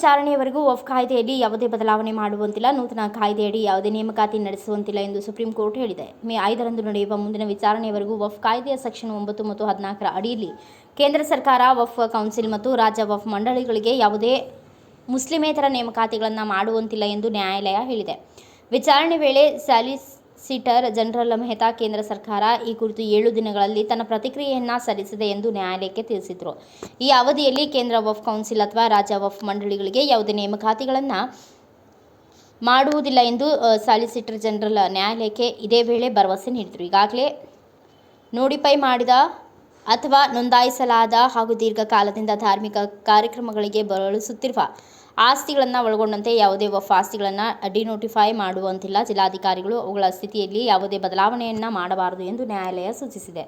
ವಿಚಾರಣೆಯವರೆಗೂ ವಫ್ ಕಾಯ್ದೆಯಲ್ಲಿ ಯಾವುದೇ ಬದಲಾವಣೆ ಮಾಡುವಂತಿಲ್ಲ, ನೂತನ ಕಾಯ್ದೆಯಡಿ ಯಾವುದೇ ನೇಮಕಾತಿ ನಡೆಸುವಂತಿಲ್ಲ ಎಂದು ಸುಪ್ರೀಂ ಕೋರ್ಟ್ ಹೇಳಿದೆ. ಮೇ 5ರಂದು ನಡೆಯುವ ಮುಂದಿನ ವಿಚಾರಣೆಯವರೆಗೂ ವಫ್ ಕಾಯ್ದೆಯ ಸೆಕ್ಷನ್ 9 ಮತ್ತು 14ರ ಅಡಿಯಲ್ಲಿ ಕೇಂದ್ರ ಸರ್ಕಾರ, ವಫ್ ಕೌನ್ಸಿಲ್ ಮತ್ತು ರಾಜ್ಯ ವಫ್ ಮಂಡಳಿಗಳಿಗೆ ಯಾವುದೇ ಮುಸ್ಲಿಮೇತರ ನೇಮಕಾತಿಗಳನ್ನು ಮಾಡುವಂತಿಲ್ಲ ಎಂದು ನ್ಯಾಯಾಲಯ ಹೇಳಿದೆ. ವಿಚಾರಣೆ ವೇಳೆ ಸಾಲಿಸಿಟರ್ ಜನರಲ್ ಮೆಹ್ತಾ ಕೇಂದ್ರ ಸರ್ಕಾರ ಈ ಕುರಿತು 7 ದಿನಗಳಲ್ಲಿ ತನ್ನ ಪ್ರತಿಕ್ರಿಯೆಯನ್ನು ಸಲ್ಲಿಸಿದೆ ಎಂದು ನ್ಯಾಯಾಲಯಕ್ಕೆ ತಿಳಿಸಿದರು. ಈ ಅವಧಿಯಲ್ಲಿ ಕೇಂದ್ರ ವಫ್ ಕೌನ್ಸಿಲ್ ಅಥವಾ ರಾಜ್ಯ ವಫ್ ಮಂಡಳಿಗಳಿಗೆ ಯಾವುದೇ ನೇಮಕಾತಿಗಳನ್ನು ಮಾಡುವುದಿಲ್ಲ ಎಂದು ಸಾಲಿಸಿಟರ್ ಜನರಲ್ ನ್ಯಾಯಾಲಯಕ್ಕೆ ಇದೇ ವೇಳೆ ಭರವಸೆ ನೀಡಿದರು. ಈಗಾಗಲೇ ನೋಟಿಫೈ ಮಾಡಿದ ಅಥವಾ ನೋಂದಾಯಿಸಲಾದ ಹಾಗೂ ದೀರ್ಘಕಾಲದಿಂದ ಧಾರ್ಮಿಕ ಕಾರ್ಯಕ್ರಮಗಳಿಗೆ ಬಳಸುತ್ತಿರುವ ಆಸ್ತಿಗಳನ್ನು ಒಳಗೊಂಡಂತೆ ಯಾವುದೇ ವಫ್ ಆಸ್ತಿಗಳನ್ನು ಡಿನೋಟಿಫೈ ಮಾಡುವಂತಿಲ್ಲ. ಜಿಲ್ಲಾಧಿಕಾರಿಗಳು ಅವುಗಳ ಸ್ಥಿತಿಯಲ್ಲಿ ಯಾವುದೇ ಬದಲಾವಣೆಯನ್ನು ಮಾಡಬಾರದು ಎಂದು ನ್ಯಾಯಾಲಯ ಸೂಚಿಸಿದೆ.